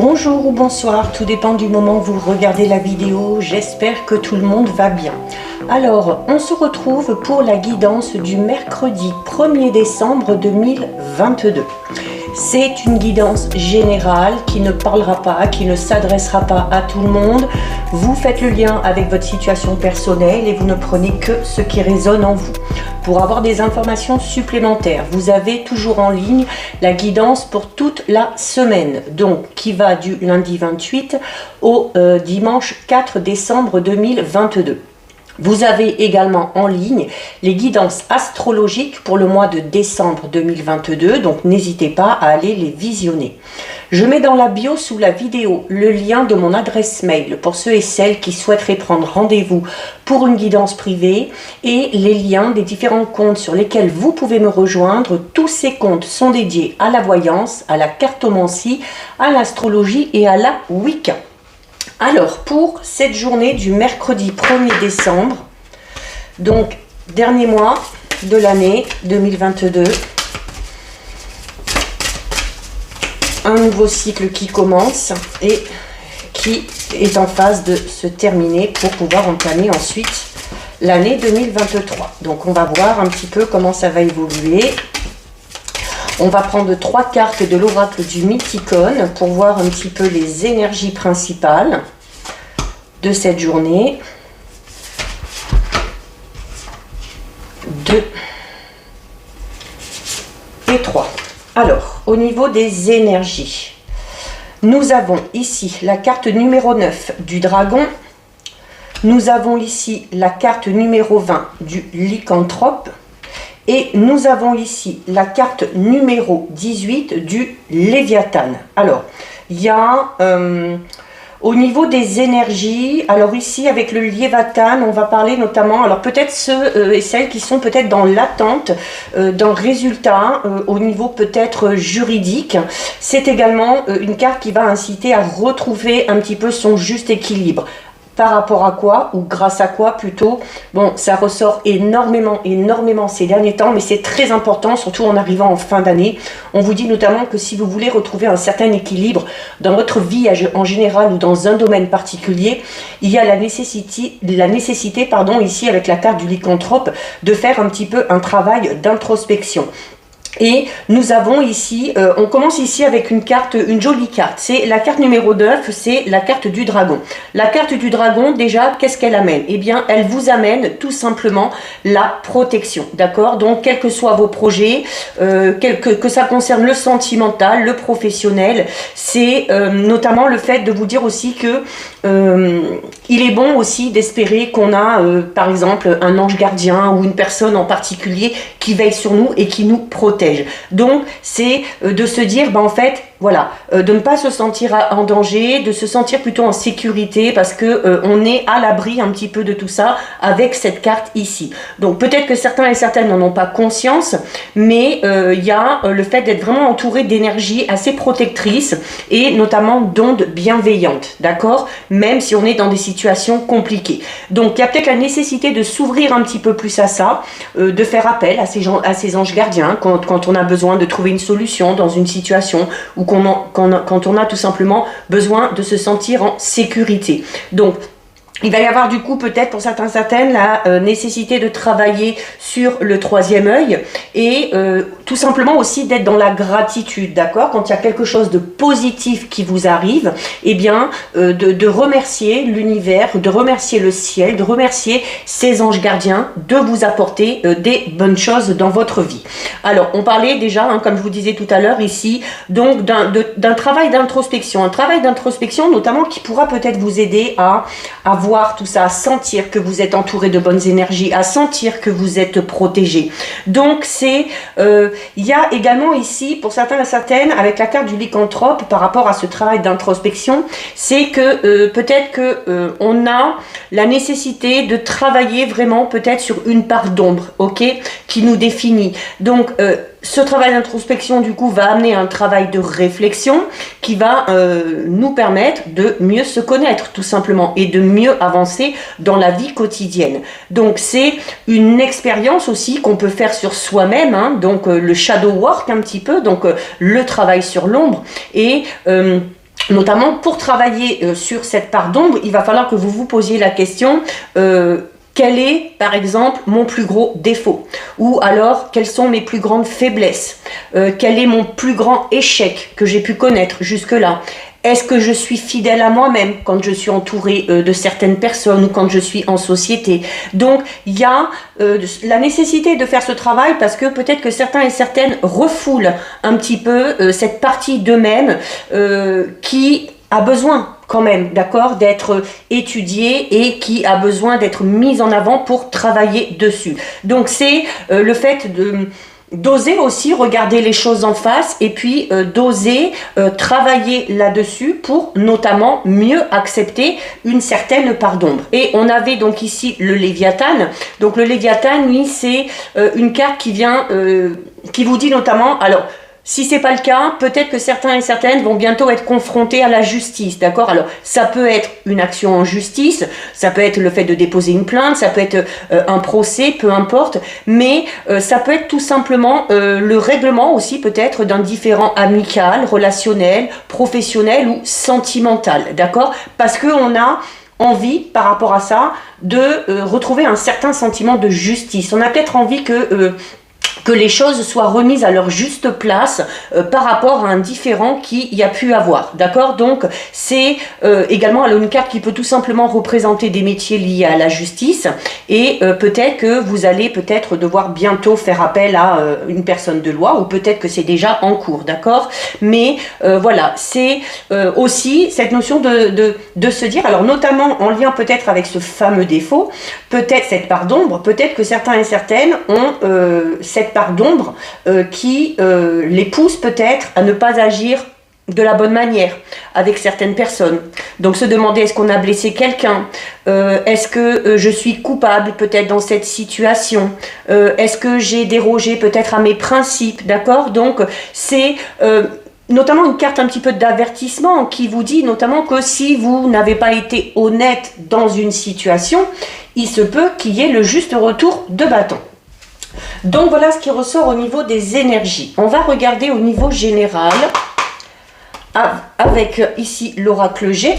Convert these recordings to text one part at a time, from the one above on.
Bonjour ou bonsoir, tout dépend du moment où vous regardez la vidéo. J'espère que tout le monde va bien. Alors, on se retrouve pour la guidance du mercredi 1er décembre 2022. C'est une guidance générale qui ne parlera pas, qui ne s'adressera pas à tout le monde. Vous faites le lien avec votre situation personnelle et vous ne prenez que ce qui résonne en vous. Pour avoir des informations supplémentaires, vous avez toujours en ligne la guidance pour toute la semaine, donc qui va du lundi 28 au dimanche 4 décembre 2022. Vous avez également en ligne les guidances astrologiques pour le mois de décembre 2022, donc n'hésitez pas à aller les visionner. Je mets dans la bio sous la vidéo le lien de mon adresse mail pour ceux et celles qui souhaiteraient prendre rendez-vous pour une guidance privée et les liens des différents comptes sur lesquels vous pouvez me rejoindre. Tous ces comptes sont dédiés à la voyance, à la cartomancie, à l'astrologie et à la Wicca. Alors, pour cette journée du mercredi 1er décembre, donc dernier mois de l'année 2022, un nouveau cycle qui commence et qui est en phase de se terminer pour pouvoir entamer ensuite l'année 2023. Donc, on va voir un petit peu comment ça va évoluer. On va prendre 3 cartes de l'oracle du Mythicone pour voir un petit peu les énergies principales de cette journée. 2 et 3. Alors, au niveau des énergies, nous avons ici la carte numéro 9 du dragon. Nous avons ici la carte numéro 20 du lycanthrope. Et nous avons ici la carte numéro 18 du Léviathan. Alors, il y a au niveau des énergies, alors ici avec le Léviathan, on va parler notamment, alors peut-être ceux et celles qui sont peut-être dans l'attente d'un résultat au niveau peut-être juridique. C'est également une carte qui va inciter à retrouver un petit peu son juste équilibre. Par rapport à quoi, ou grâce à quoi plutôt. Bon, ça ressort énormément ces derniers temps, mais c'est très important, surtout en arrivant en fin d'année. On vous dit notamment que si vous voulez retrouver un certain équilibre dans votre vie en général ou dans un domaine particulier, il y a la nécessité ici avec la carte du lycanthrope, de faire un petit peu un travail d'introspection. Et nous avons ici, on commence ici avec une carte, une jolie carte. C'est la carte numéro 9, c'est la carte du dragon. La carte du dragon, déjà, qu'est-ce qu'elle amène? Eh bien, elle vous amène tout simplement la protection, d'accord? Donc, quels que soient vos projets, que ça concerne le sentimental, le professionnel, c'est notamment le fait de vous dire aussi que il est bon aussi d'espérer qu'on a, par exemple, un ange gardien ou une personne en particulier qui veille sur nous et qui nous protège. Donc, c'est de se dire, en fait, voilà, de ne pas se sentir en danger, de se sentir plutôt en sécurité parce que on est à l'abri un petit peu de tout ça avec cette carte ici. Donc, peut-être que certains et certaines n'en ont pas conscience, mais il y a le fait d'être vraiment entouré d'énergie assez protectrice et notamment d'ondes bienveillantes, d'accord? Même si on est dans des situations compliquées. Donc, il y a peut-être la nécessité de s'ouvrir un petit peu plus à ça, de faire appel à ces anges gardiens quand on a besoin de trouver une solution dans une situation ou quand on a tout simplement besoin de se sentir en sécurité. Donc, il va y avoir du coup peut-être pour certaines la nécessité de travailler sur le 3e œil et tout simplement aussi d'être dans la gratitude, d'accord? Quand il y a quelque chose de positif qui vous arrive, eh bien de remercier l'univers, de remercier le ciel, de remercier ces anges gardiens de vous apporter des bonnes choses dans votre vie. Alors on parlait déjà, comme je vous disais tout à l'heure ici, donc d'un travail d'introspection, notamment qui pourra peut-être vous aider à voir tout ça, à sentir que vous êtes entouré de bonnes énergies, à sentir que vous êtes protégé. Donc c'est, il y a également ici, pour certains et certaines, avec la carte du lycanthrope, par rapport à ce travail d'introspection, c'est que peut-être que on a la nécessité de travailler vraiment peut-être sur une part d'ombre, ok, qui nous définit. Donc ce travail d'introspection, du coup, va amener un travail de réflexion qui va nous permettre de mieux se connaître, tout simplement, et de mieux avancer dans la vie quotidienne. Donc, c'est une expérience aussi qu'on peut faire sur soi-même, hein, donc le shadow work un petit peu, donc le travail sur l'ombre, et notamment pour travailler sur cette part d'ombre, il va falloir que vous vous posiez la question quel est, par exemple, mon plus gros défaut? Ou alors, quelles sont mes plus grandes faiblesses? Quel est mon plus grand échec que j'ai pu connaître jusque-là? Est-ce que je suis fidèle à moi-même quand je suis entourée de certaines personnes ou quand je suis en société? Donc, il y a la nécessité de faire ce travail parce que peut-être que certains et certaines refoulent un petit peu cette partie d'eux-mêmes qui a besoin quand même, d'accord, d'être étudié et qui a besoin d'être mise en avant pour travailler dessus. Donc, c'est le fait d'oser aussi regarder les choses en face et puis d'oser travailler là-dessus pour notamment mieux accepter une certaine part d'ombre. Et on avait donc ici le Léviathan. Donc le Léviathan, lui, c'est une carte qui vient, qui vous dit notamment, alors, si c'est pas le cas, peut-être que certains et certaines vont bientôt être confrontés à la justice, d'accord? Alors, ça peut être une action en justice, ça peut être le fait de déposer une plainte, ça peut être un procès, peu importe, mais ça peut être tout simplement le règlement aussi peut-être d'un différend amical, relationnel, professionnel ou sentimental, d'accord? Parce qu'on a envie, par rapport à ça, de retrouver un certain sentiment de justice. On a peut-être envie que les choses soient remises à leur juste place par rapport à un différend qu'il y a pu avoir, d'accord? Donc c'est également une carte qui peut tout simplement représenter des métiers liés à la justice et peut-être que vous allez peut-être devoir bientôt faire appel à une personne de loi ou peut-être que c'est déjà en cours, d'accord? Mais voilà, c'est aussi cette notion de se dire, alors notamment en lien peut-être avec ce fameux défaut, peut-être cette part d'ombre, peut-être que certains et certaines ont cette part d'ombre qui les pousse peut-être à ne pas agir de la bonne manière avec certaines personnes. Donc se demander est-ce qu'on a blessé quelqu'un, est-ce que je suis coupable peut-être dans cette situation, est-ce que j'ai dérogé peut-être à mes principes, d'accord? Donc c'est notamment une carte un petit peu d'avertissement qui vous dit notamment que si vous n'avez pas été honnête dans une situation, il se peut qu'il y ait le juste retour de bâton. Donc voilà ce qui ressort au niveau des énergies. On va regarder au niveau général avec ici l'oracle G.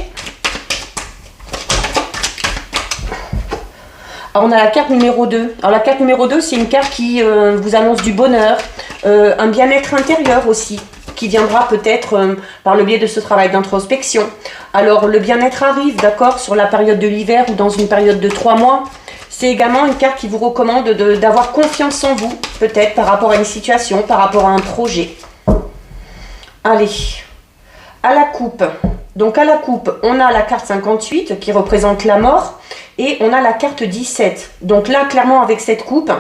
Alors on a la carte numéro 2. Alors la carte numéro 2, c'est une carte qui vous annonce du bonheur, un bien-être intérieur aussi, qui viendra peut-être par le biais de ce travail d'introspection. Alors le bien-être arrive, d'accord, sur la période de l'hiver ou dans une période de 3 mois. C'est également une carte qui vous recommande d'avoir confiance en vous, peut-être par rapport à une situation, par rapport à un projet. Allez, à la coupe. Donc à la coupe, on a la carte 58 qui représente la mort et on a la carte 17. Donc là, clairement, avec cette coupe,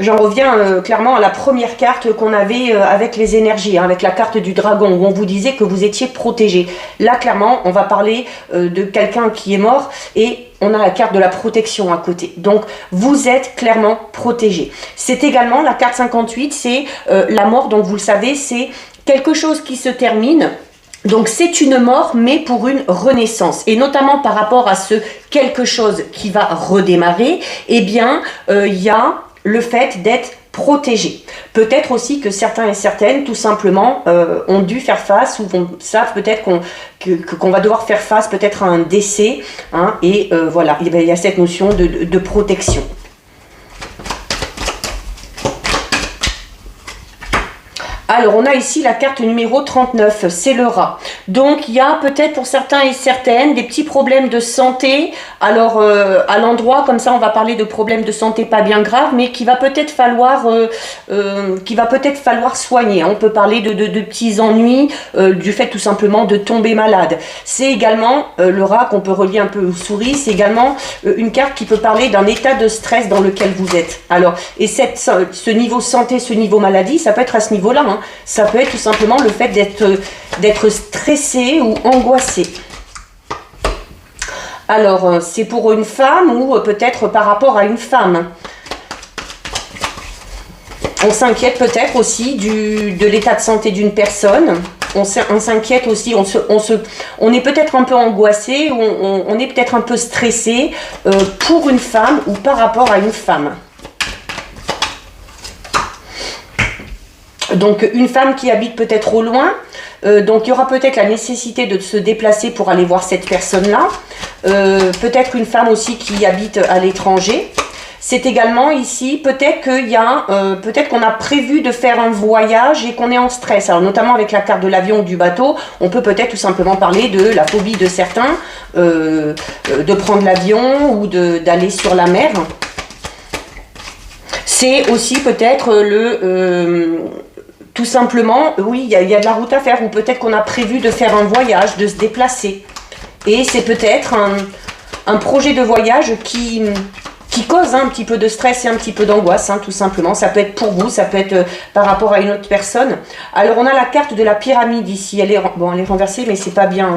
j'en reviens clairement à la première carte qu'on avait avec les énergies, avec la carte du dragon, où on vous disait que vous étiez protégé. Là, clairement, on va parler de quelqu'un qui est mort et on a la carte de la protection à côté. Donc, vous êtes clairement protégé. C'est également la carte 58, c'est la mort. Donc, vous le savez, c'est quelque chose qui se termine. Donc, c'est une mort, mais pour une renaissance. Et notamment par rapport à ce quelque chose qui va redémarrer, eh bien, il y a le fait d'être protégé. Peut-être aussi que certains et certaines, tout simplement, ont dû faire face ou savent peut-être qu'on va devoir faire face peut-être à un décès. Hein, et voilà, il y a cette notion de protection. Alors, on a ici la carte numéro 39, c'est le rat. Donc, il y a peut-être pour certains et certaines des petits problèmes de santé. Alors, à l'endroit, comme ça, on va parler de problèmes de santé pas bien graves, mais qui va peut-être falloir soigner. On peut parler de petits ennuis, du fait tout simplement de tomber malade. C'est également, le rat qu'on peut relier un peu aux souris, c'est également une carte qui peut parler d'un état de stress dans lequel vous êtes. Alors, et ce niveau santé, ce niveau maladie, ça peut être à ce niveau-là, hein. Ça peut être tout simplement le fait d'être stressé ou angoissé. Alors, c'est pour une femme ou peut-être par rapport à une femme. On s'inquiète peut-être aussi de l'état de santé d'une personne. On s'inquiète aussi, on est peut-être un peu angoissé, on est peut-être un peu stressé pour une femme ou par rapport à une femme. Donc une femme qui habite peut-être au loin, Donc il y aura peut-être la nécessité de se déplacer pour aller voir cette personne-là. Peut-être une femme aussi qui habite à l'étranger. C'est également ici, peut-être qu'il y a, peut-être qu'on a prévu de faire un voyage et qu'on est en stress. Alors notamment avec la carte de l'avion ou du bateau, on peut peut-être tout simplement parler de la phobie de certains, de prendre l'avion ou d'aller sur la mer. C'est aussi peut-être tout simplement, oui, il y a de la route à faire, ou peut-être qu'on a prévu de faire un voyage, de se déplacer. Et c'est peut-être un projet de voyage qui cause un petit peu de stress et un petit peu d'angoisse, tout simplement. Ça peut être pour vous, ça peut être par rapport à une autre personne. Alors on a la carte de la pyramide ici, elle est renversée, mais c'est pas bien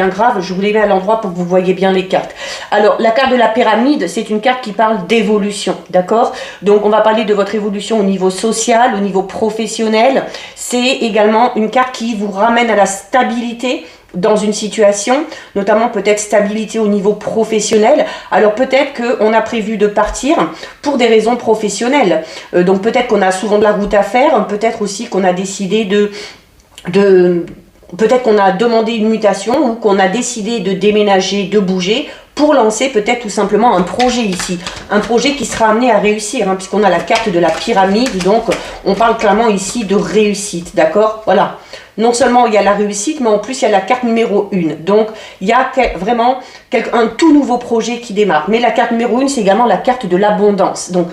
grave. Je vous les mets à l'endroit pour que vous voyez bien les cartes. Alors la carte de la pyramide, c'est une carte qui parle d'évolution, d'accord? Donc on va parler de votre évolution au niveau social, au niveau professionnel. C'est également une carte qui vous ramène à la stabilité dans une situation, notamment peut-être stabilité au niveau professionnel. Alors peut-être qu'on a prévu de partir pour des raisons professionnelles. Donc peut-être qu'on a souvent de la route à faire, peut-être aussi qu'on a décidé peut-être qu'on a demandé une mutation ou qu'on a décidé de déménager, de bouger pour lancer peut-être tout simplement un projet ici. Un projet qui sera amené à réussir, puisqu'on a la carte de la pyramide, donc on parle clairement ici de réussite, d'accord? Voilà. Non seulement il y a la réussite, mais en plus il y a la carte numéro 1. Donc il y a vraiment un tout nouveau projet qui démarre. Mais la carte numéro 1, c'est également la carte de l'abondance. Donc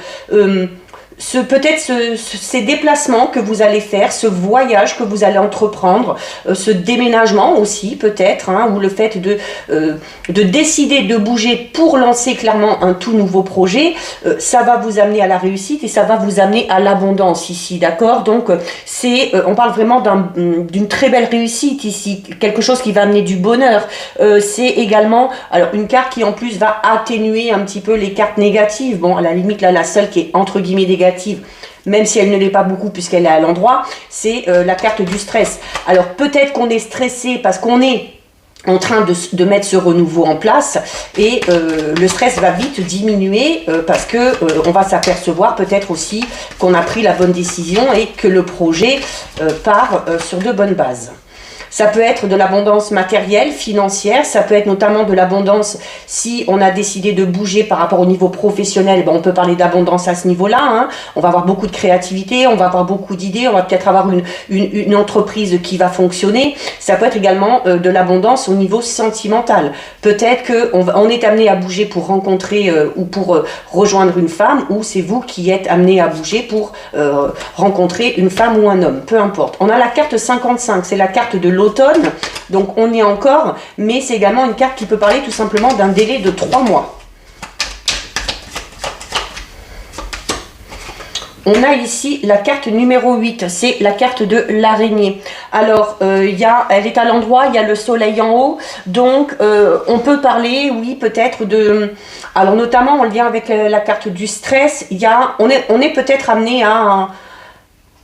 peut-être ces déplacements que vous allez faire, ce voyage que vous allez entreprendre, ce déménagement aussi peut-être, ou le fait de décider de bouger pour lancer clairement un tout nouveau projet, ça va vous amener à la réussite et ça va vous amener à l'abondance ici, d'accord? Donc on parle vraiment d'une très belle réussite ici, quelque chose qui va amener du bonheur. C'est également alors une carte qui en plus va atténuer un petit peu les cartes négatives. Bon, à la limite là, la seule qui est entre guillemets négative, même si elle ne l'est pas beaucoup puisqu'elle est à l'endroit, c'est la carte du stress. Alors peut-être qu'on est stressé parce qu'on est en train de mettre ce renouveau en place et le stress va vite diminuer parce que on va s'apercevoir peut-être aussi qu'on a pris la bonne décision et que le projet part sur de bonnes bases. Ça peut être de l'abondance matérielle, financière, ça peut être notamment de l'abondance si on a décidé de bouger par rapport au niveau professionnel, on peut parler d'abondance à ce niveau-là, on va avoir beaucoup de créativité, on va avoir beaucoup d'idées, on va peut-être avoir une entreprise qui va fonctionner. Ça peut être également de l'abondance au niveau sentimental. Peut-être qu'on est amené à bouger pour rencontrer ou pour rejoindre une femme, ou c'est vous qui êtes amené à bouger pour rencontrer une femme ou un homme, peu importe. On a la carte 55, c'est la carte de l'automne, donc on y est encore, mais c'est également une carte qui peut parler tout simplement d'un délai de 3 mois. On a ici la carte numéro 8, c'est la carte de l'araignée. Alors, elle est à l'endroit, il y a le soleil en haut, donc on peut parler, oui, peut-être de... Alors, notamment en lien avec la carte du stress, on est peut-être amené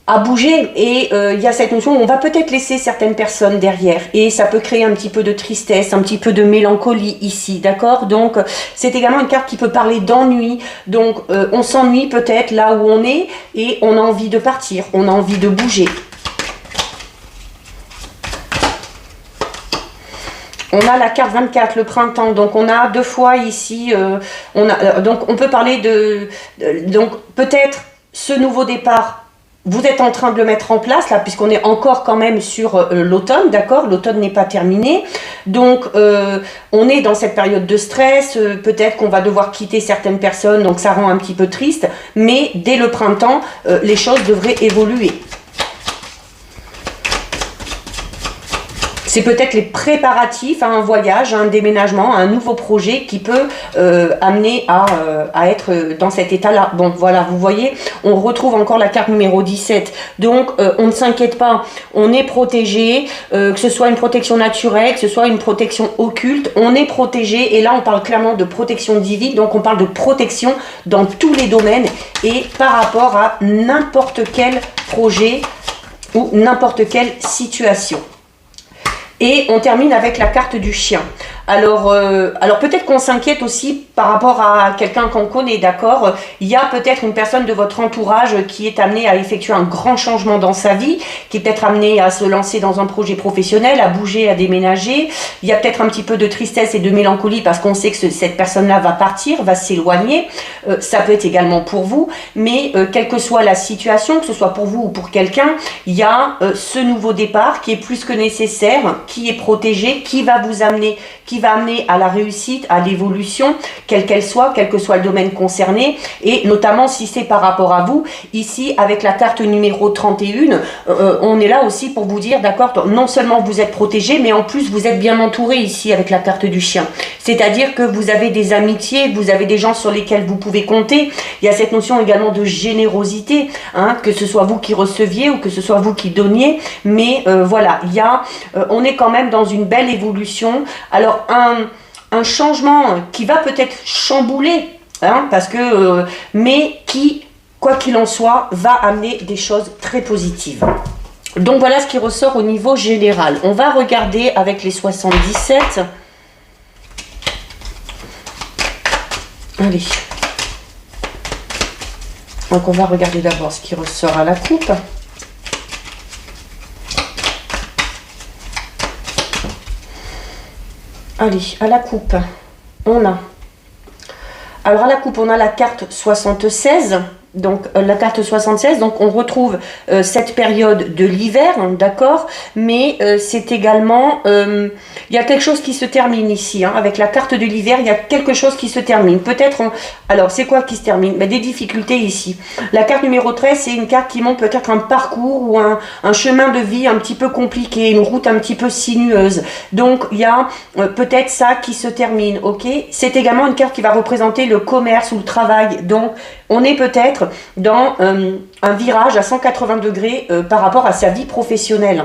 à bouger et il y a cette notion où on va peut-être laisser certaines personnes derrière et ça peut créer un petit peu de tristesse, un petit peu de mélancolie ici, d'accord? Donc c'est également une carte qui peut parler d'ennui, donc on s'ennuie peut-être là où on est et on a envie de partir, on a envie de bouger. On a la carte 24, le printemps, donc on a 2 fois ici, donc on peut parler donc peut-être ce nouveau départ. Vous êtes en train de le mettre en place, là, puisqu'on est encore quand même sur l'automne, d'accord? L'automne n'est pas terminé. Donc, on est dans cette période de stress. Peut-être qu'on va devoir quitter certaines personnes, donc ça rend un petit peu triste. Mais dès le printemps, les choses devraient évoluer. C'est peut-être les préparatifs à un voyage, à un déménagement, à un nouveau projet qui peut amener à être dans cet état-là. Bon, voilà, vous voyez, on retrouve encore la carte numéro 17. Donc, on ne s'inquiète pas, on est protégé, que ce soit une protection naturelle, que ce soit une protection occulte, on est protégé. Et là, on parle clairement de protection divine, donc on parle de protection dans tous les domaines et par rapport à n'importe quel projet ou n'importe quelle situation. Et on termine avec la carte du chien. Alors peut-être qu'on s'inquiète aussi par rapport à quelqu'un qu'on connaît, d'accord? Il y a peut-être une personne de votre entourage qui est amenée à effectuer un grand changement dans sa vie, qui est peut-être amenée à se lancer dans un projet professionnel, à bouger, à déménager. Il y a peut-être un petit peu de tristesse et de mélancolie parce qu'on sait que cette personne-là va partir, va s'éloigner. Ça peut être également pour vous, mais quelle que soit la situation, que ce soit pour vous ou pour quelqu'un, il y a ce nouveau départ qui est plus que nécessaire, qui est protégé, qui va amener à la réussite, à l'évolution, quelle qu'elle soit, quel que soit le domaine concerné, et notamment si c'est par rapport à vous. Ici, avec la carte numéro 31, on est là aussi pour vous dire, d'accord, non seulement vous êtes protégé, mais en plus vous êtes bien entouré ici avec la carte du chien. C'est-à-dire que vous avez des amitiés, vous avez des gens sur lesquels vous pouvez compter. Il y a cette notion également de générosité, hein, que ce soit vous qui receviez ou que ce soit vous qui donniez, mais voilà, on est quand même dans une belle évolution. Alors un changement qui va peut-être chambouler, hein, parce que mais qui, quoi qu'il en soit, va amener des choses très positives. Donc voilà ce qui ressort au niveau général. On va regarder avec les 77. Allez. Donc on va regarder d'abord ce qui ressort à la coupe. Allez, à la coupe, on a... Alors à la coupe, on a la carte 76. Donc la carte 76, donc on retrouve cette période de l'hiver, hein, d'accord, mais c'est également, il y a quelque chose qui se termine ici, hein, avec la carte de l'hiver, il y a quelque chose qui se termine, peut-être, alors c'est quoi qui se termine? Ben, des difficultés ici. La carte numéro 13, c'est une carte qui montre peut-être un parcours ou un chemin de vie un petit peu compliqué, une route un petit peu sinueuse, donc il y a peut-être ça qui se termine, ok. C'est également une carte qui va représenter le commerce ou le travail, donc on est peut-être dans un virage à 180 degrés par rapport à sa vie professionnelle.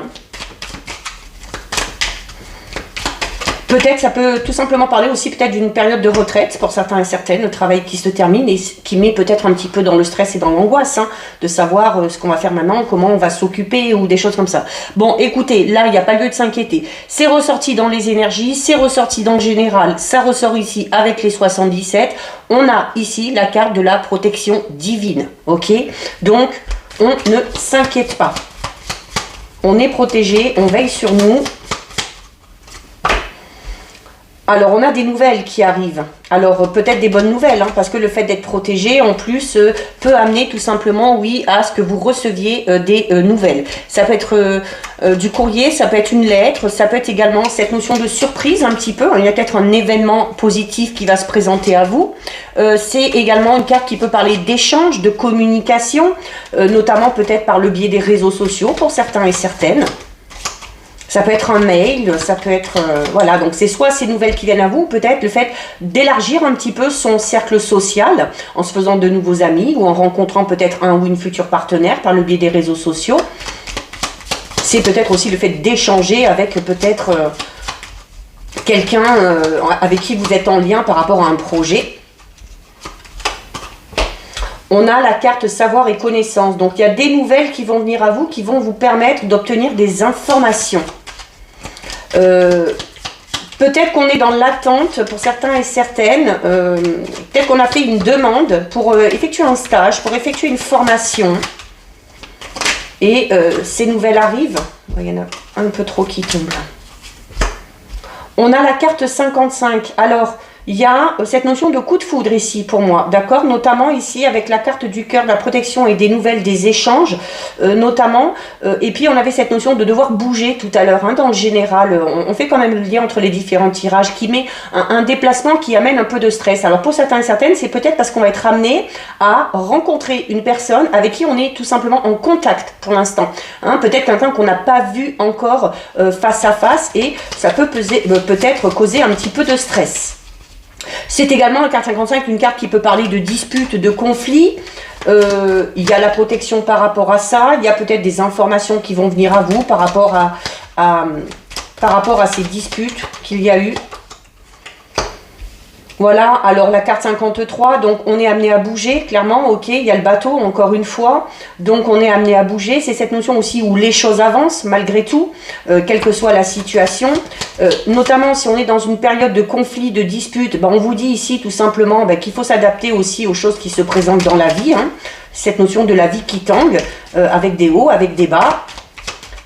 Peut-être, ça peut tout simplement parler aussi peut-être d'une période de retraite pour certains et certaines, le travail qui se termine et qui met peut-être un petit peu dans le stress et dans l'angoisse, hein, de savoir ce qu'on va faire maintenant, comment on va s'occuper ou des choses comme ça. Bon, écoutez, là, il n'y a pas lieu de s'inquiéter. C'est ressorti dans les énergies, c'est ressorti dans le général, ça ressort ici avec les 77. On a ici la carte de la protection divine, ok? Donc, on ne s'inquiète pas. On est protégé, on veille sur nous. Alors, on a des nouvelles qui arrivent. Alors, peut-être des bonnes nouvelles, hein, parce que le fait d'être protégé, en plus, peut amener tout simplement, oui, à ce que vous receviez des nouvelles. Ça peut être du courrier, ça peut être une lettre, ça peut être également cette notion de surprise un petit peu. Il y a peut-être un événement positif qui va se présenter à vous. C'est également une carte qui peut parler d'échange, de communication, notamment peut-être par le biais des réseaux sociaux pour certains et certaines. Ça peut être un mail, ça peut être... voilà, donc c'est soit ces nouvelles qui viennent à vous, peut-être le fait d'élargir un petit peu son cercle social en se faisant de nouveaux amis ou en rencontrant peut-être un ou une future partenaire par le biais des réseaux sociaux. C'est peut-être aussi le fait d'échanger avec peut-être quelqu'un avec qui vous êtes en lien par rapport à un projet. On a la carte savoir et connaissance. Donc il y a des nouvelles qui vont venir à vous, qui vont vous permettre d'obtenir des informations. Peut-être qu'on est dans l'attente pour certains et certaines. Peut-être qu'on a fait une demande pour effectuer un stage, pour effectuer une formation. Et ces nouvelles arrivent. Il y en a un peu trop qui tombent là. On a la carte 55. Alors... il y a cette notion de coup de foudre ici pour moi, d'accord? Notamment ici avec la carte du cœur, de la protection et des nouvelles, des échanges, notamment. Et puis on avait cette notion de devoir bouger tout à l'heure, hein, dans le général. On fait quand même le lien entre les différents tirages qui met un déplacement qui amène un peu de stress. Alors pour certains et certaines, c'est peut-être parce qu'on va être amené à rencontrer une personne avec qui on est tout simplement en contact pour l'instant. Hein, peut-être quelqu'un qu'on n'a pas vu encore face à face et ça peut peut-être causer un petit peu de stress. C'est également la carte 55, une carte qui peut parler de disputes, de conflits. Il y a la protection par rapport à ça. Il y a peut-être des informations qui vont venir à vous par rapport à ces disputes qu'il y a eu. Voilà, alors la carte 53, donc on est amené à bouger, clairement, ok, il y a le bateau, encore une fois, donc on est amené à bouger, c'est cette notion aussi où les choses avancent, malgré tout, quelle que soit la situation, notamment si on est dans une période de conflit, de dispute, ben on vous dit ici tout simplement qu'il faut s'adapter aussi aux choses qui se présentent dans la vie, hein, cette notion de la vie qui tangue, avec des hauts, avec des bas,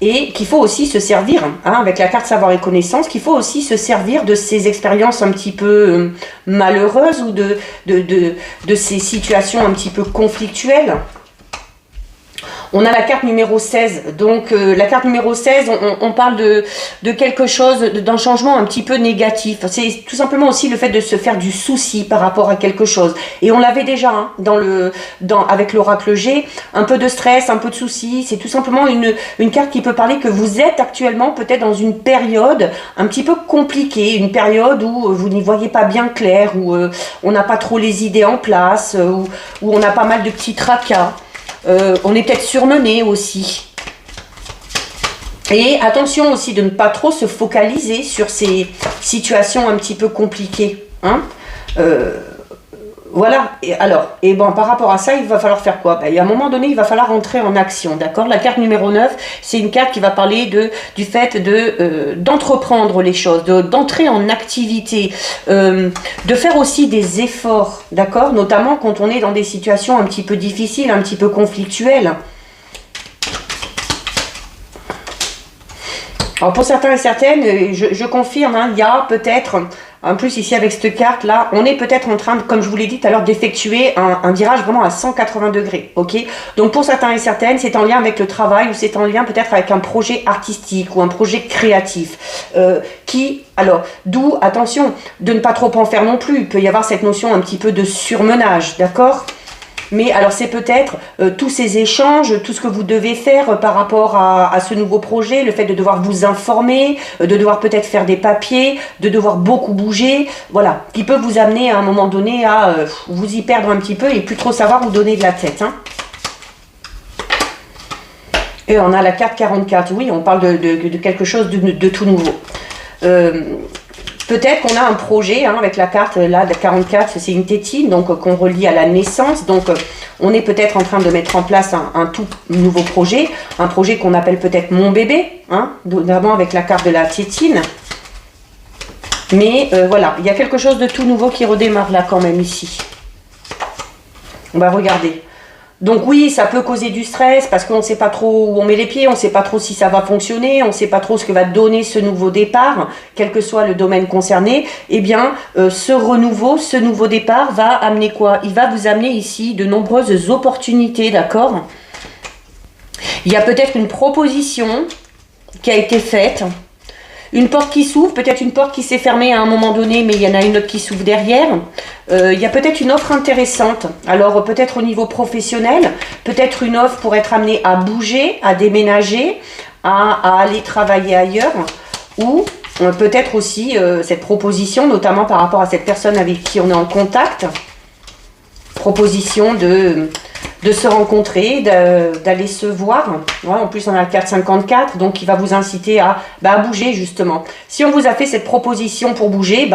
et qu'il faut aussi se servir, hein, avec la carte savoir et connaissance, qu'il faut aussi se servir de ces expériences un petit peu malheureuses ou de ces situations un petit peu conflictuelles. On a la carte numéro 16, donc la carte numéro 16, on parle de quelque chose, d'un changement un petit peu négatif. C'est tout simplement aussi le fait de se faire du souci par rapport à quelque chose. Et on l'avait déjà hein, avec l'oracle G, un peu de stress, un peu de souci. C'est tout simplement une carte qui peut parler que vous êtes actuellement peut-être dans une période un petit peu compliquée, une période où vous n'y voyez pas bien clair, où on n'a pas trop les idées en place, où on a pas mal de petits tracas. On est peut-être surmené aussi. Et attention aussi de ne pas trop se focaliser sur ces situations un petit peu compliquées. Hein voilà. Et bon, par rapport à ça, il va falloir faire quoi? À un moment donné, il va falloir entrer en action. D'accord? La carte numéro 9, c'est une carte qui va parler du fait d'entreprendre les choses, d'entrer en activité, de faire aussi des efforts. D'accord? Notamment quand on est dans des situations un petit peu difficiles, un petit peu conflictuelles. Alors pour certains et certaines, je confirme, hein, il y a peut-être, en plus ici avec cette carte là, on est peut-être en train, comme je vous l'ai dit tout à l'heure, d'effectuer un virage vraiment à 180 degrés, ok? Donc pour certains et certaines, c'est en lien avec le travail ou c'est en lien peut-être avec un projet artistique ou un projet créatif d'où, attention, de ne pas trop en faire non plus, il peut y avoir cette notion un petit peu de surmenage, d'accord? Mais alors c'est peut-être tous ces échanges, tout ce que vous devez faire par rapport à ce nouveau projet, le fait de devoir vous informer, de devoir peut-être faire des papiers, de devoir beaucoup bouger, voilà, qui peut vous amener à un moment donné à vous y perdre un petit peu et plus trop savoir où donner de la tête. Hein. Et on a la carte 44, oui, on parle de quelque chose de tout nouveau. Peut-être qu'on a un projet hein, avec la carte là de 44, c'est une tétine, donc qu'on relie à la naissance. Donc on est peut-être en train de mettre en place un tout nouveau projet, un projet qu'on appelle peut-être mon bébé, hein, notamment avec la carte de la tétine. Mais voilà, il y a quelque chose de tout nouveau qui redémarre là quand même ici. On va regarder. Donc oui, ça peut causer du stress parce qu'on ne sait pas trop où on met les pieds, on ne sait pas trop si ça va fonctionner, on ne sait pas trop ce que va donner ce nouveau départ, quel que soit le domaine concerné. Eh bien, ce renouveau, ce nouveau départ va amener quoi? Il va vous amener ici de nombreuses opportunités, d'accord? Il y a peut-être une proposition qui a été faite. Une porte qui s'ouvre, peut-être une porte qui s'est fermée à un moment donné, mais il y en a une autre qui s'ouvre derrière. Il y a peut-être une offre intéressante. Alors peut-être au niveau professionnel, peut-être une offre pour être amené à bouger, à déménager, à aller travailler ailleurs. Ou peut-être aussi cette proposition, notamment par rapport à cette personne avec qui on est en contact. Proposition de se rencontrer, d'aller se voir. Ouais, en plus, on a la carte 54, donc qui va vous inciter à bouger, justement. Si on vous a fait cette proposition pour bouger,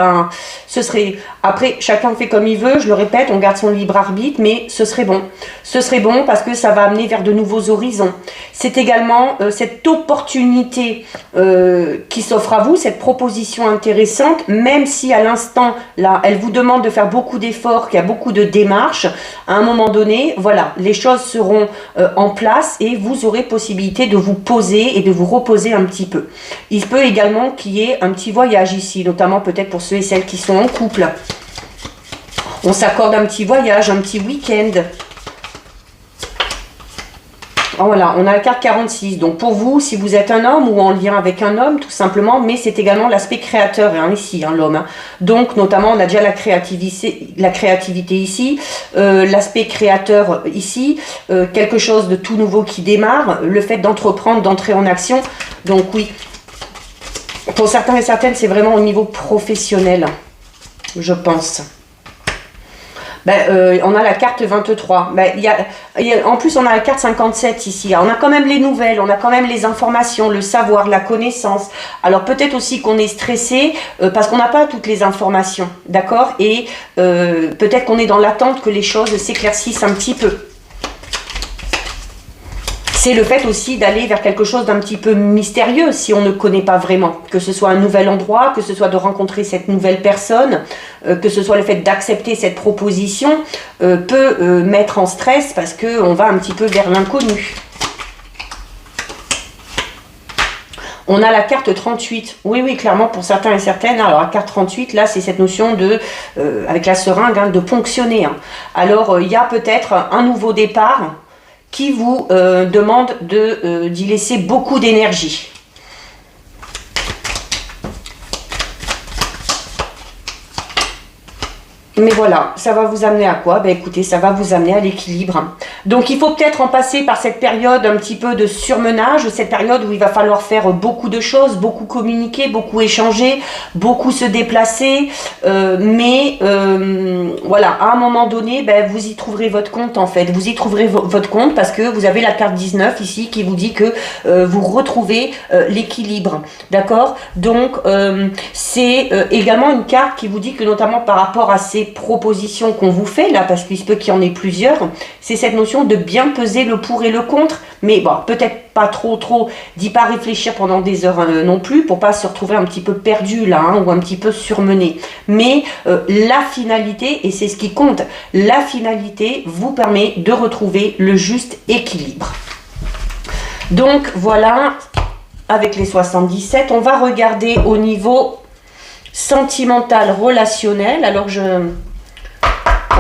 ce serait... Après, chacun fait comme il veut, je le répète, on garde son libre arbitre, mais ce serait bon. Ce serait bon parce que ça va amener vers de nouveaux horizons. C'est également cette opportunité qui s'offre à vous, cette proposition intéressante, même si à l'instant, là, elle vous demande de faire beaucoup d'efforts, qu'il y a beaucoup de démarches, à un moment donné, voilà, les choses seront en place et vous aurez possibilité de vous poser et de vous reposer un petit peu. Il peut également qu'il y ait un petit voyage ici, notamment peut-être pour ceux et celles qui sont en couple. On s'accorde un petit voyage, un petit week-end. Voilà, on a la carte 46. Donc pour vous, si vous êtes un homme ou en lien avec un homme, tout simplement, mais c'est également l'aspect créateur hein, ici, hein, l'homme. Hein. Donc notamment, on a déjà la créativité ici, l'aspect créateur ici, quelque chose de tout nouveau qui démarre, le fait d'entreprendre, d'entrer en action. Donc oui, pour certains et certaines, c'est vraiment au niveau professionnel, je pense. On a la carte 23. En plus, on a la carte 57 ici. On a quand même les nouvelles, on a quand même les informations, le savoir, la connaissance. Alors peut-être aussi qu'on est stressé parce qu'on n'a pas toutes les informations, d'accord? Et peut-être qu'on est dans l'attente que les choses s'éclaircissent un petit peu. C'est le fait aussi d'aller vers quelque chose d'un petit peu mystérieux si on ne connaît pas vraiment. Que ce soit un nouvel endroit, que ce soit de rencontrer cette nouvelle personne, que ce soit le fait d'accepter cette proposition, peut mettre en stress parce qu'on va un petit peu vers l'inconnu. On a la carte 38. Oui, oui, clairement, pour certains et certaines. Alors, la carte 38, là, c'est cette notion de, avec la seringue, hein, de ponctionner. Hein. Alors, il y a peut-être un nouveau départ qui vous demande d'y laisser beaucoup d'énergie. Mais voilà, ça va vous amener à quoi? Écoutez, ça va vous amener à l'équilibre. Donc il faut peut-être en passer par cette période un petit peu de surmenage, cette période où il va falloir faire beaucoup de choses, beaucoup communiquer, beaucoup échanger, beaucoup se déplacer. Voilà, à un moment donné, vous y trouverez votre compte en fait. Vous y trouverez votre compte parce que vous avez la carte 19 ici qui vous dit que vous retrouvez l'équilibre. D'accord? Donc c'est également une carte qui vous dit que notamment par rapport à ces propositions qu'on vous fait là, parce qu'il se peut qu'il y en ait plusieurs, c'est cette notion de bien peser le pour et le contre, mais bon, peut-être pas trop, d'y pas réfléchir pendant des heures non plus, pour pas se retrouver un petit peu perdu là, hein, ou un petit peu surmené. Mais la finalité, et c'est ce qui compte, la finalité vous permet de retrouver le juste équilibre. Donc voilà, avec les 77, on va regarder au niveau sentimental, relationnel. Alors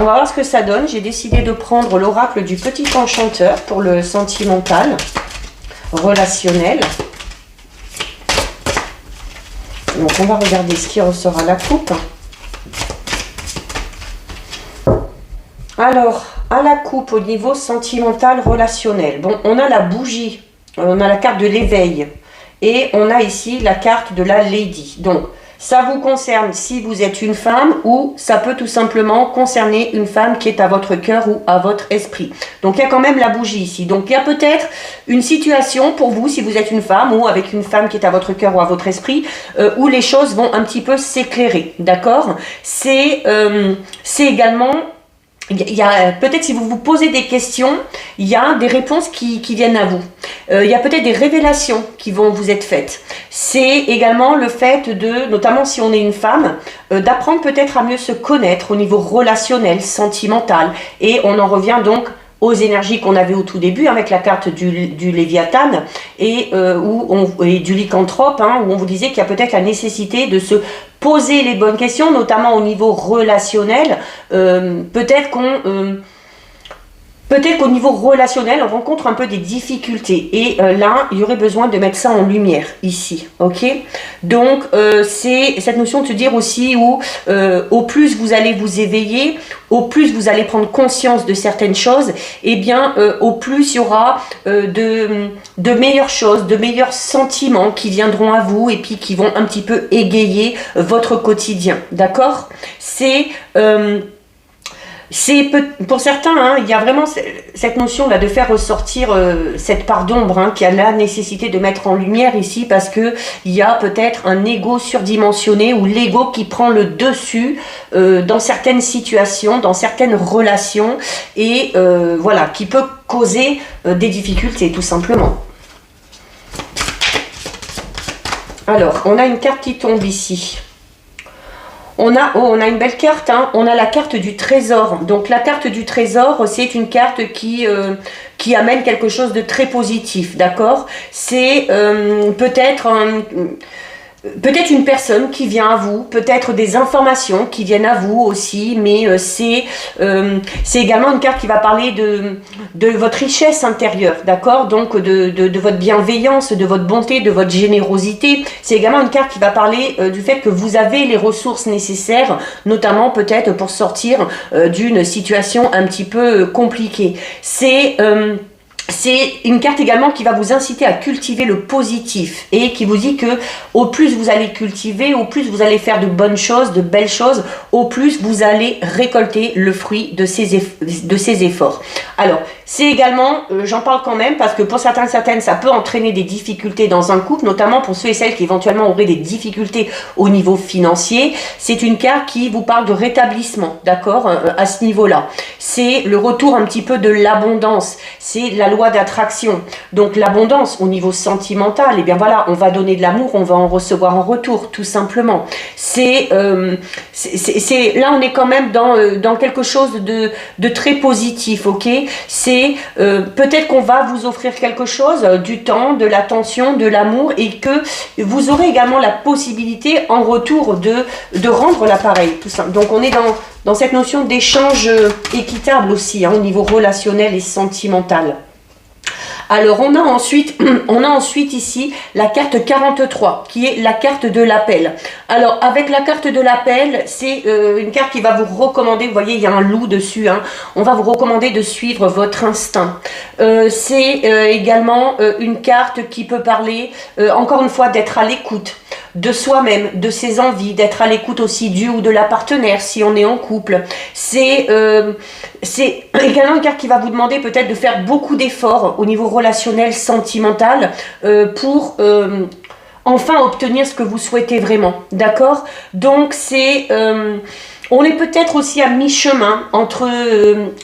on va voir ce que ça donne. J'ai décidé de prendre l'oracle du petit enchanteur pour le sentimental, relationnel. Donc on va regarder ce qui ressort à la coupe. Alors, à la coupe au niveau sentimental, relationnel. Bon, on a la bougie, on a la carte de l'éveil et on a ici la carte de la Lady. Donc, ça vous concerne si vous êtes une femme ou ça peut tout simplement concerner une femme qui est à votre cœur ou à votre esprit. Donc il y a quand même la bougie ici. Donc il y a peut-être une situation pour vous si vous êtes une femme ou avec une femme qui est à votre cœur ou à votre esprit où les choses vont un petit peu s'éclairer. D'accord? C'est également... Il y a peut-être si vous vous posez des questions, il y a des réponses qui viennent à vous. Il y a peut-être des révélations qui vont vous être faites. C'est également le fait de, notamment si on est une femme, d'apprendre peut-être à mieux se connaître au niveau relationnel, sentimental. Et on en revient donc aux énergies qu'on avait au tout début avec la carte du Léviathan et du lycanthrope, hein, où on vous disait qu'il y a peut-être la nécessité de se poser les bonnes questions, notamment au niveau relationnel. Peut-être qu'au niveau relationnel, on rencontre un peu des difficultés. Et là, il y aurait besoin de mettre ça en lumière, ici. Ok? Donc, c'est cette notion de se dire aussi où, au plus vous allez vous éveiller, au plus vous allez prendre conscience de certaines choses, et bien, au plus il y aura de meilleures choses, de meilleurs sentiments qui viendront à vous et puis qui vont un petit peu égayer votre quotidien. D'accord? C'est pour certains, hein, il y a vraiment cette notion là de faire ressortir cette part d'ombre, hein, qui a la nécessité de mettre en lumière ici parce que il y a peut-être un ego surdimensionné ou l'ego qui prend le dessus dans certaines situations, dans certaines relations et voilà, qui peut causer des difficultés tout simplement. Alors, on a une carte qui tombe ici. On a une belle carte, hein. On a la carte du trésor. Donc la carte du trésor, c'est une carte qui amène quelque chose de très positif, d'accord? C'est peut-être une personne qui vient à vous, peut-être des informations qui viennent à vous aussi, mais c'est également une carte qui va parler de votre richesse intérieure, d'accord? Donc de votre bienveillance, de votre bonté, de votre générosité. C'est également une carte qui va parler du fait que vous avez les ressources nécessaires, notamment peut-être pour sortir d'une situation un petit peu compliquée. C'est C'est une carte également qui va vous inciter à cultiver le positif et qui vous dit que au plus vous allez cultiver, au plus vous allez faire de bonnes choses, de belles choses, au plus vous allez récolter le fruit de ces efforts. Alors, c'est également, j'en parle quand même parce que pour certains et certaines, ça peut entraîner des difficultés dans un couple, notamment pour ceux et celles qui éventuellement auraient des difficultés au niveau financier. C'est une carte qui vous parle de rétablissement, d'accord, à ce niveau-là. C'est le retour un petit peu de l'abondance, c'est la loi d'attraction. Donc l'abondance au niveau sentimental, et bien voilà, on va donner de l'amour, on va en recevoir en retour, tout simplement. Là on est quand même dans quelque chose de très positif, ok. C'est peut-être qu'on va vous offrir quelque chose, du temps, de l'attention, de l'amour, et que vous aurez également la possibilité en retour de rendre l'appareil, tout ça. Donc on est dans cette notion d'échange équitable aussi, hein, au niveau relationnel et sentimental. Alors on a ensuite ici la carte 43 qui est la carte de l'appel. Alors avec la carte de l'appel, c'est une carte qui va vous recommander, vous voyez il y a un loup dessus, hein, on va vous recommander de suivre votre instinct. C'est également une carte qui peut parler encore une fois d'être à l'écoute de soi-même, de ses envies, d'être à l'écoute aussi du ou de la partenaire si on est en couple. C'est également une carte qui va vous demander peut-être de faire beaucoup d'efforts au niveau relationnel, sentimental, pour enfin obtenir ce que vous souhaitez vraiment, d'accord? Donc on est peut-être aussi à mi-chemin entre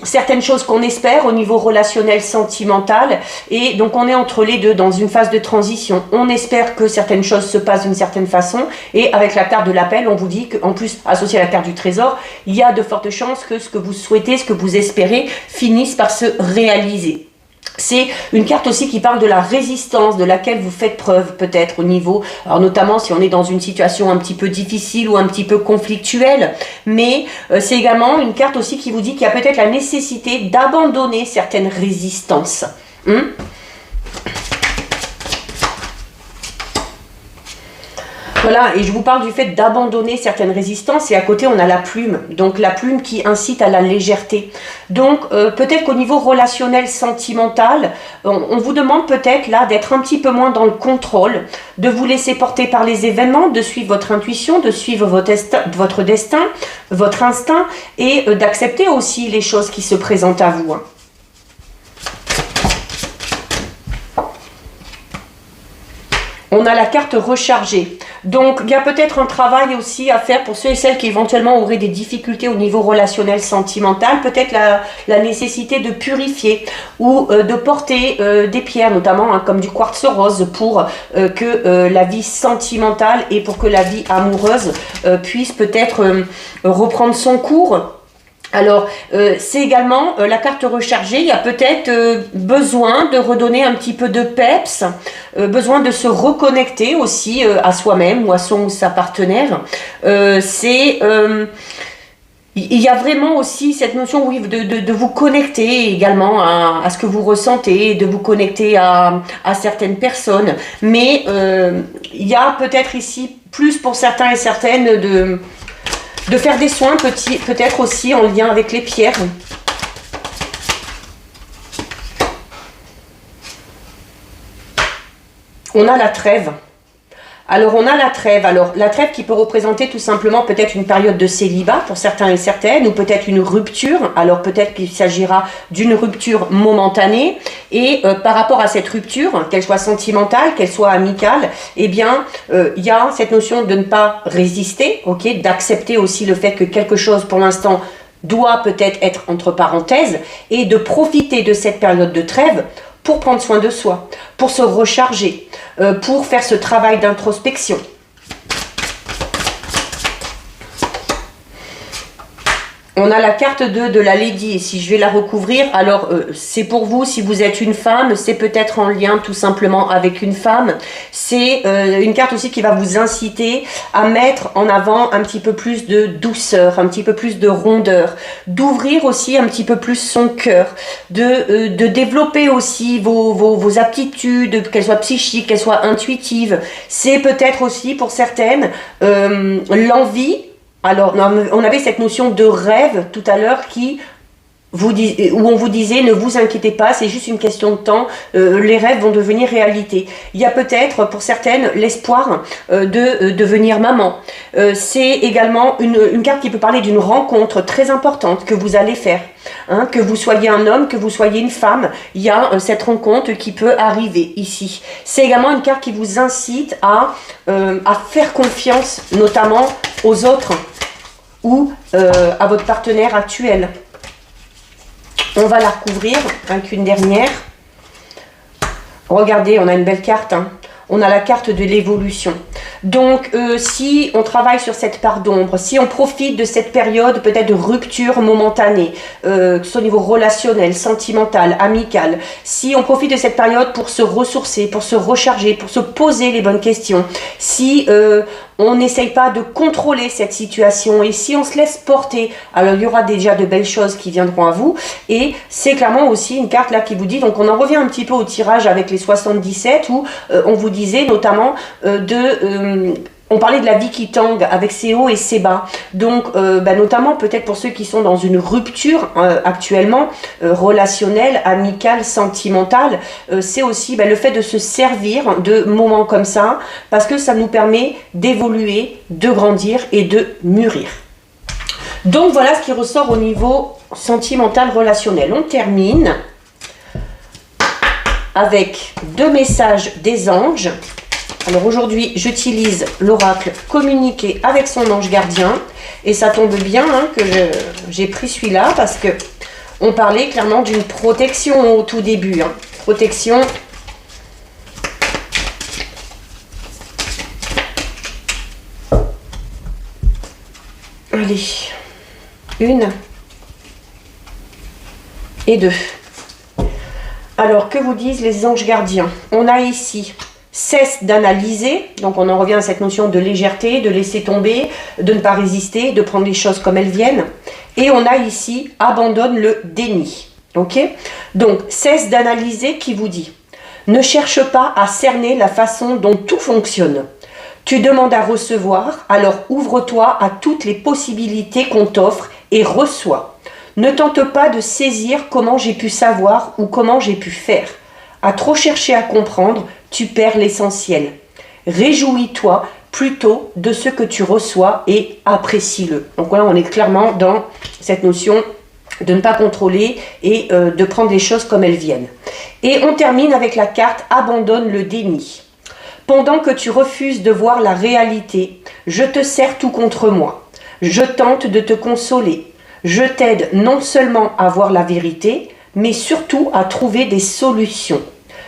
certaines choses qu'on espère au niveau relationnel, sentimental, et donc on est entre les deux dans une phase de transition. On espère que certaines choses se passent d'une certaine façon, et avec la carte de l'appel, on vous dit qu'en plus, associé à la carte du trésor, il y a de fortes chances que ce que vous souhaitez, ce que vous espérez, finisse par se réaliser. C'est une carte aussi qui parle de la résistance de laquelle vous faites preuve peut-être au niveau, alors notamment si on est dans une situation un petit peu difficile ou un petit peu conflictuelle, mais c'est également une carte aussi qui vous dit qu'il y a peut-être la nécessité d'abandonner certaines résistances. Voilà, et je vous parle du fait d'abandonner certaines résistances, et à côté on a la plume, donc la plume qui incite à la légèreté. Donc peut-être qu'au niveau relationnel, sentimental, on vous demande peut-être là d'être un petit peu moins dans le contrôle, de vous laisser porter par les événements, de suivre votre intuition, de suivre votre destin, votre instinct, et d'accepter aussi les choses qui se présentent à vous. On a la carte rechargée. Donc, il y a peut-être un travail aussi à faire pour ceux et celles qui éventuellement auraient des difficultés au niveau relationnel, sentimental. Peut-être la nécessité de purifier ou de porter des pierres, notamment comme du quartz rose, pour que la vie sentimentale et pour que la vie amoureuse puisse peut-être reprendre son cours. Alors, c'est également la carte rechargée, il y a peut-être besoin de redonner un petit peu de peps, besoin de se reconnecter aussi à soi-même ou à son ou sa partenaire. Il y a vraiment aussi cette notion, oui, de vous connecter également à ce que vous ressentez, de vous connecter à certaines personnes. Mais il y a peut-être ici, plus pour certains et certaines, de faire des soins, peut-être aussi en lien avec les pierres. On a la trêve. Alors on a la trêve. Alors la trêve qui peut représenter tout simplement peut-être une période de célibat pour certains et certaines, ou peut-être une rupture. Alors peut-être qu'il s'agira d'une rupture momentanée, et par rapport à cette rupture, qu'elle soit sentimentale, qu'elle soit amicale, eh bien il y a cette notion de ne pas résister, ok, d'accepter aussi le fait que quelque chose pour l'instant doit peut-être être entre parenthèses, et de profiter de cette période de trêve pour prendre soin de soi, pour se recharger, pour faire ce travail d'introspection. On a la carte 2 de la Lady, et si je vais la recouvrir, alors c'est pour vous, si vous êtes une femme, c'est peut-être en lien tout simplement avec une femme. C'est une carte aussi qui va vous inciter à mettre en avant un petit peu plus de douceur, un petit peu plus de rondeur, d'ouvrir aussi un petit peu plus son cœur, de développer aussi vos aptitudes, qu'elles soient psychiques, qu'elles soient intuitives. C'est peut-être aussi pour certaines l'envie. Alors, on avait cette notion de rêve tout à l'heure qui où on vous disait ne vous inquiétez pas, c'est juste une question de temps, les rêves vont devenir réalité. Il y a peut-être pour certaines l'espoir de devenir maman. C'est également une carte qui peut parler d'une rencontre très importante que vous allez faire. Hein, que vous soyez un homme, que vous soyez une femme, il y a cette rencontre qui peut arriver ici. C'est également une carte qui vous incite à faire confiance notamment aux autres ou à votre partenaire actuel. On va la recouvrir avec une dernière. Regardez, on a une belle carte. Hein. On a la carte de l'évolution. Donc, si on travaille sur cette part d'ombre, si on profite de cette période peut-être de rupture momentanée, que ce soit au niveau relationnel, sentimental, amical, si on profite de cette période pour se ressourcer, pour se recharger, pour se poser les bonnes questions, si on n'essaye pas de contrôler cette situation et si on se laisse porter, alors il y aura déjà de belles choses qui viendront à vous. Et c'est clairement aussi une carte là qui vous dit, donc on en revient un petit peu au tirage avec les 77 où on vous disait notamment on parlait de la vie qui tangue avec ses hauts et ses bas. Donc, notamment peut-être pour ceux qui sont dans une rupture actuellement, relationnelle, amicale, sentimentale, c'est aussi le fait de se servir de moments comme ça, parce que ça nous permet d'évoluer, de grandir et de mûrir. Donc voilà ce qui ressort au niveau sentimental, relationnel. On termine avec 2 messages des anges. Alors aujourd'hui, j'utilise l'oracle communiquer avec son ange gardien. Et ça tombe bien que j'ai pris celui-là parce que on parlait clairement d'une protection au tout début. Hein. Protection. Allez. 1 et 2. Alors, que vous disent les anges gardiens? On a ici... Cesse d'analyser, donc on en revient à cette notion de légèreté, de laisser tomber, de ne pas résister, de prendre les choses comme elles viennent. Et on a ici, abandonne le déni. Ok? Donc, cesse d'analyser qui vous dit, ne cherche pas à cerner la façon dont tout fonctionne. Tu demandes à recevoir, alors ouvre-toi à toutes les possibilités qu'on t'offre et reçois. Ne tente pas de saisir comment j'ai pu savoir ou comment j'ai pu faire. À trop chercher à comprendre, tu perds l'essentiel. Réjouis-toi plutôt de ce que tu reçois et apprécie-le. Donc là, on est clairement dans cette notion de ne pas contrôler et de prendre les choses comme elles viennent. Et on termine avec la carte « Abandonne le déni ». Pendant que tu refuses de voir la réalité, je te serre tout contre moi. Je tente de te consoler. Je t'aide non seulement à voir la vérité, mais surtout à trouver des solutions.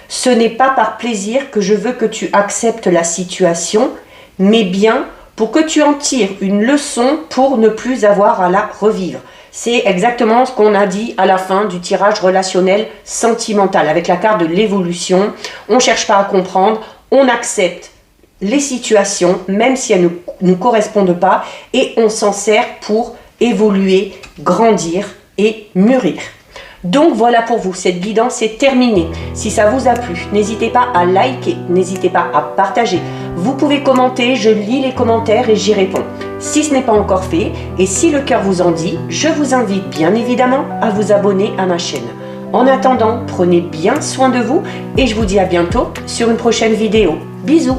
Ce n'est pas par plaisir que je veux que tu acceptes la situation, mais bien pour que tu en tires une leçon pour ne plus avoir à la revivre. C'est exactement ce qu'on a dit à la fin du tirage relationnel sentimental, avec la carte de l'évolution. On ne cherche pas à comprendre, on accepte les situations, même si elles ne nous correspondent pas, et on s'en sert pour évoluer, grandir et mûrir. Donc voilà pour vous, cette guidance est terminée. Si ça vous a plu, n'hésitez pas à liker, n'hésitez pas à partager. Vous pouvez commenter, je lis les commentaires et j'y réponds. Si ce n'est pas encore fait, et si le cœur vous en dit, je vous invite bien évidemment à vous abonner à ma chaîne. En attendant, prenez bien soin de vous et je vous dis à bientôt sur une prochaine vidéo. Bisous!